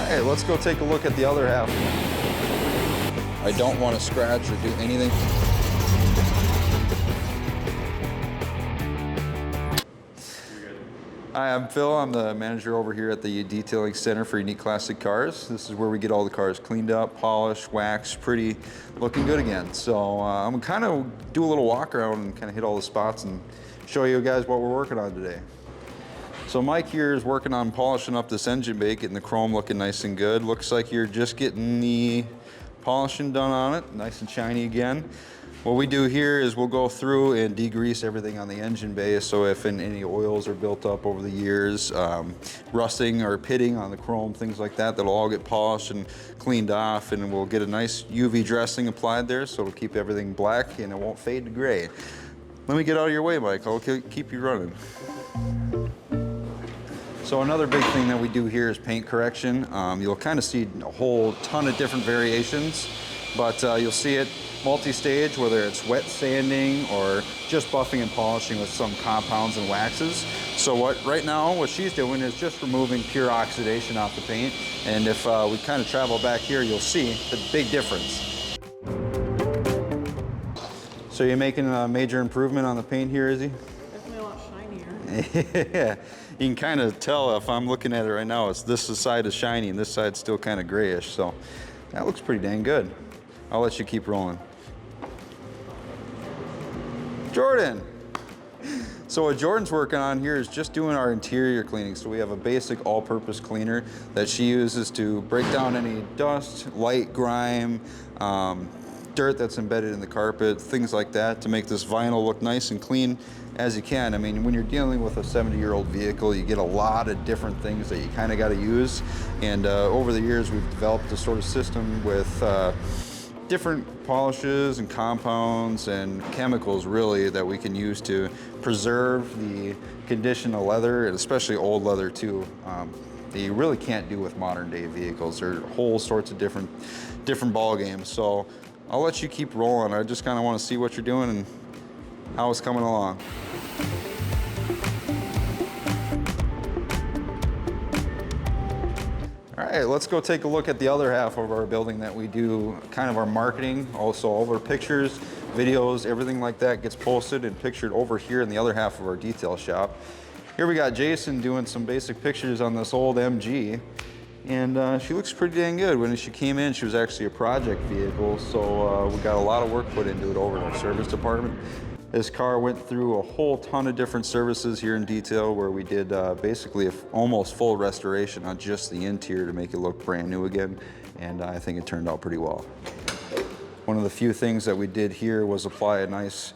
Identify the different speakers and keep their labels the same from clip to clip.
Speaker 1: right, let's go take a look at the other half. I don't want to scratch or do anything. Hi, I'm Phil. I'm the manager over here at the Detailing Center for Unique Classic Cars. This is where we get all the cars cleaned up, polished, waxed, pretty, looking good again. So I'm gonna kind of do a little walk around and kind of hit all the spots and show you guys what we're working on today. So Mike here is working on polishing up this engine bay, getting the chrome looking nice and good. Looks like you're just getting the polishing done on it, nice and shiny again. What we do here is we'll go through and degrease everything on the engine bay, so if any oils are built up over the years, rusting or pitting on the chrome, things like that, that'll all get polished and cleaned off, and we'll get a nice UV dressing applied there so it'll keep everything black and it won't fade to gray. Let me get out of your way, Mike. I'll keep you running. So another big thing that we do here is paint correction. You'll kind of see a whole ton of different variations, but you'll see it multi-stage, whether it's wet sanding or just buffing and polishing with some compounds and waxes. So right now, what she's doing is just removing pure oxidation off the paint. And if we kind of travel back here, you'll see the big difference. So you're making a major improvement on the paint here, is he?
Speaker 2: Definitely a lot shinier.
Speaker 1: Yeah, you can kind of tell if I'm looking at it right now, this side is shiny and this side's still kind of grayish. So that looks pretty dang good. I'll let you keep rolling. Jordan. So what Jordan's working on here is just doing our interior cleaning. So we have a basic all-purpose cleaner that she uses to break down any dust, light, grime, dirt that's embedded in the carpet, things like that, to make this vinyl look nice and clean as you can. I mean, when you're dealing with a 70-year-old vehicle, you get a lot of different things that you kind of got to use. And over the years, we've developed a sort of system with different polishes and compounds and chemicals really that we can use to preserve the condition of leather, and especially old leather too, that you really can't do with modern day vehicles. There are whole sorts of different ball games. So I'll let you keep rolling. I just kind of want to see what you're doing and how it's coming along. All right, let's go take a look at the other half of our building that we do kind of our marketing. Also, all of our pictures, videos, everything like that gets posted and pictured over here in the other half of our detail shop. Here we got Jason doing some basic pictures on this old MG. And she looks pretty dang good. When she came in, she was actually a project vehicle, so we got a lot of work put into it over in our service department. This car went through a whole ton of different services here in detail, where we did basically almost full restoration on just the interior to make it look brand new again, and I think it turned out pretty well. One of the few things that we did here was apply a nice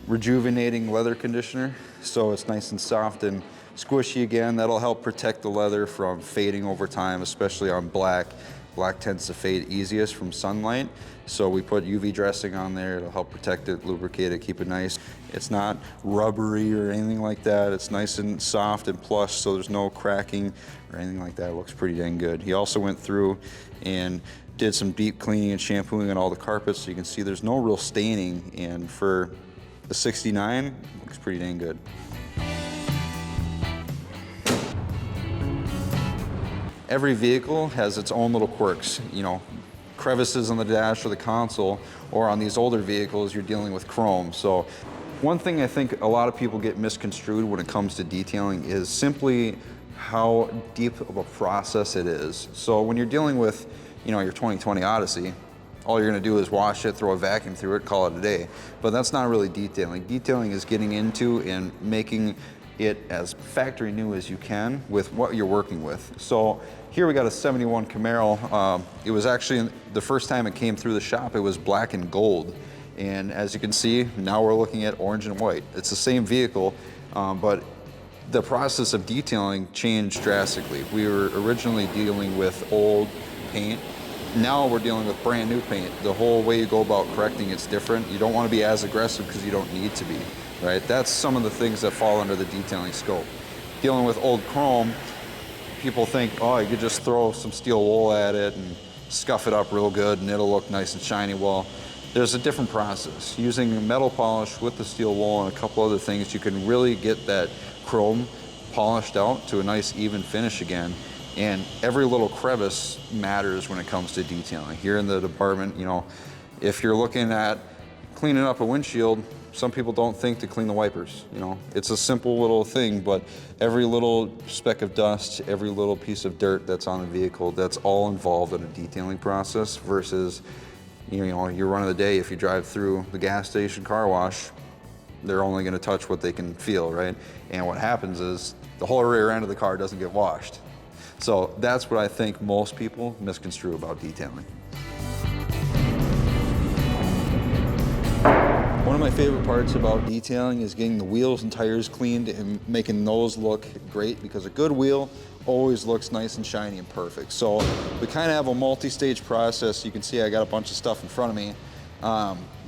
Speaker 1: rejuvenating leather conditioner, so it's nice and soft and squishy again. That'll help protect the leather from fading over time, especially on black. Black tends to fade easiest from sunlight, so we put UV dressing on there. It'll help protect it, lubricate it, keep it nice. It's not rubbery or anything like that. It's nice and soft and plush, so there's no cracking or anything like that. It looks pretty dang good. He also went through and did some deep cleaning and shampooing on all the carpets, so you can see there's no real staining, and for the 69, it looks pretty dang good. Every vehicle has its own little quirks, you know, crevices on the dash or the console, or on these older vehicles, you're dealing with chrome. So one thing I think a lot of people get misconstrued when it comes to detailing is simply how deep of a process it is. So when you're dealing with, you know, your 2020 Odyssey, all you're gonna do is wash it, throw a vacuum through it, call it a day. But that's not really detailing. Detailing is getting into and making it as factory new as you can with what you're working with. So here we got a 71 Camaro. It was actually, the first time it came through the shop, it was black and gold. And as you can see, now we're looking at orange and white. It's the same vehicle, but the process of detailing changed drastically. We were originally dealing with old paint. Now we're dealing with brand new paint. The whole way you go about correcting it's different. You don't want to be as aggressive because you don't need to be. Right? That's some of the things that fall under the detailing scope. Dealing with old chrome, people think, oh, you could just throw some steel wool at it and scuff it up real good and it'll look nice and shiny. Well, there's a different process. Using metal polish with the steel wool and a couple other things, you can really get that chrome polished out to a nice even finish again. And every little crevice matters when it comes to detailing. Here in the department, you know, if you're looking at cleaning up a windshield, some people don't think to clean the wipers, you know. It's a simple little thing, but every little speck of dust, every little piece of dirt that's on the vehicle, that's all involved in a detailing process versus, you know, your run of the day, if you drive through the gas station car wash, they're only gonna touch what they can feel, right? And what happens is the whole rear end of the car doesn't get washed. So that's what I think most people misconstrue about detailing. One of my favorite parts about detailing is getting the wheels and tires cleaned and making those look great, because a good wheel always looks nice and shiny and perfect. So we kind of have a multi-stage process. You can see I got a bunch of stuff in front of me,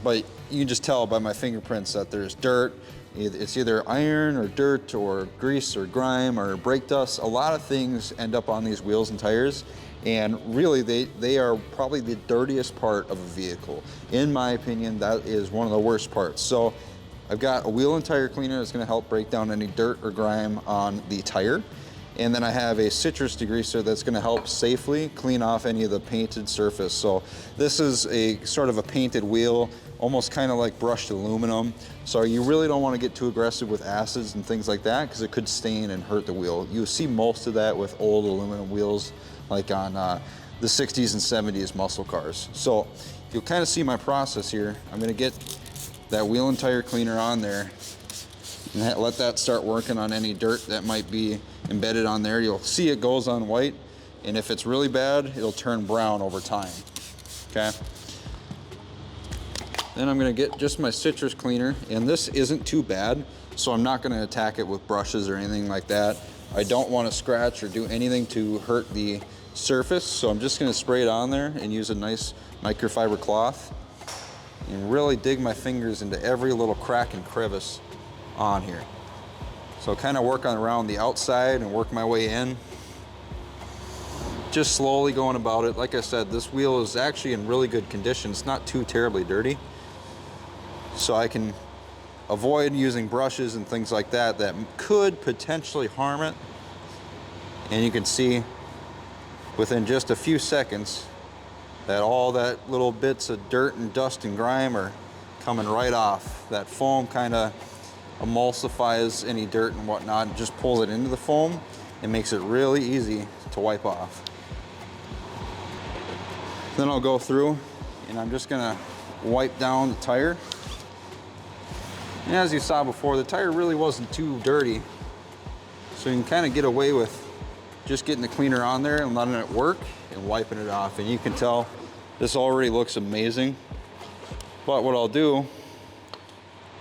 Speaker 1: but you can just tell by my fingerprints that there's dirt. It's either iron or dirt or grease or grime or brake dust. A lot of things end up on these wheels and tires, and really they are probably the dirtiest part of a vehicle. In my opinion, that is one of the worst parts. So I've got a wheel and tire cleaner that's gonna help break down any dirt or grime on the tire. And then I have a citrus degreaser that's gonna help safely clean off any of the painted surface. So this is a sort of a painted wheel, almost kind of like brushed aluminum. So you really don't want to get too aggressive with acids and things like that, because it could stain and hurt the wheel. You see most of that with old aluminum wheels, like on the 60s and 70s muscle cars. So you'll kind of see my process here. I'm gonna get that wheel and tire cleaner on there and let that start working on any dirt that might be embedded on there. You'll see it goes on white, and if it's really bad, it'll turn brown over time, okay? Then I'm gonna get just my citrus cleaner, and this isn't too bad, so I'm not gonna attack it with brushes or anything like that. I don't wanna scratch or do anything to hurt the surface, so I'm just gonna spray it on there and use a nice microfiber cloth and really dig my fingers into every little crack and crevice on here. So kind of work on around the outside and work my way in. Just slowly going about it. Like I said, this wheel is actually in really good condition. It's not too terribly dirty. So I can avoid using brushes and things like that that could potentially harm it. And you can see within just a few seconds that all that little bits of dirt and dust and grime are coming right off. That foam kind of emulsifies any dirt and whatnot and just pulls it into the foam and makes it really easy to wipe off. Then I'll go through and I'm just gonna wipe down the tire. And as you saw before, the tire really wasn't too dirty. So you can kind of get away with just getting the cleaner on there and letting it work and wiping it off. And you can tell this already looks amazing. But what I'll do,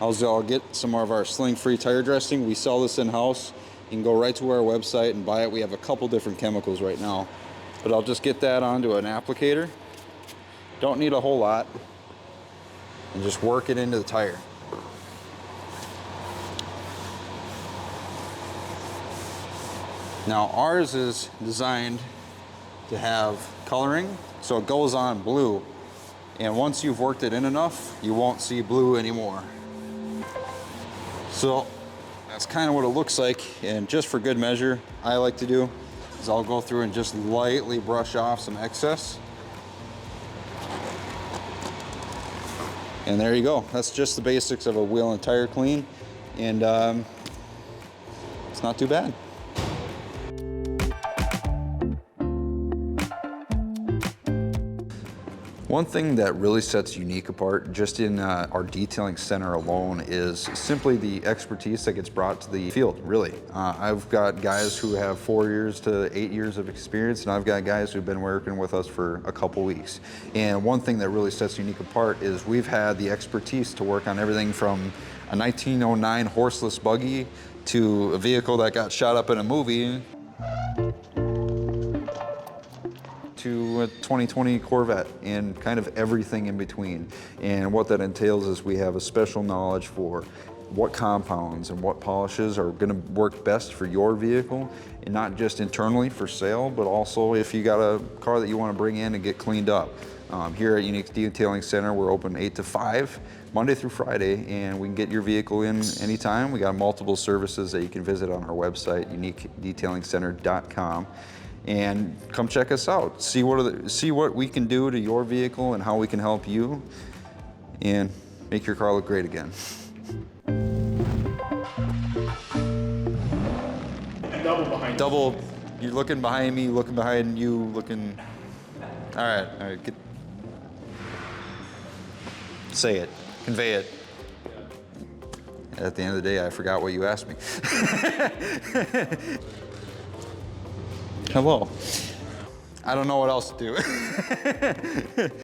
Speaker 1: I'll get some of our sling-free tire dressing. We sell this in-house. You can go right to our website and buy it. We have a couple different chemicals right now. But I'll just get that onto an applicator. Don't need a whole lot. And just work it into the tire. Now ours is designed to have coloring, so it goes on blue. And once you've worked it in enough, you won't see blue anymore. So that's kind of what it looks like. And just for good measure, I like to do is I'll go through and just lightly brush off some excess. And there you go. That's just the basics of a wheel and tire clean. And it's not too bad. One thing that really sets Unique apart just in our detailing center alone is simply the expertise that gets brought to the field, really. I've got guys who have 4 years to 8 years of experience, and I've got guys who've been working with us for a couple weeks. And one thing that really sets Unique apart is we've had the expertise to work on everything from a 1909 horseless buggy to a vehicle that got shot up in a movie to a 2020 Corvette and kind of everything in between. And what that entails is we have a special knowledge for what compounds and what polishes are gonna work best for your vehicle, and not just internally for sale, but also if you got a car that you wanna bring in and get cleaned up. Here at Unique Detailing Center, we're open 8 to 5, Monday through Friday, and we can get your vehicle in anytime. We got multiple services that you can visit on our website, uniquedetailingcenter.com. and come check us out. See what we can do to your vehicle and how we can help you and make your car look great again.
Speaker 3: Double behind.
Speaker 1: Double, you're looking behind me, looking behind you, looking. All right, get. Say it, convey it. At the end of the day, I forgot what you asked me. Hello. I don't know what else to do.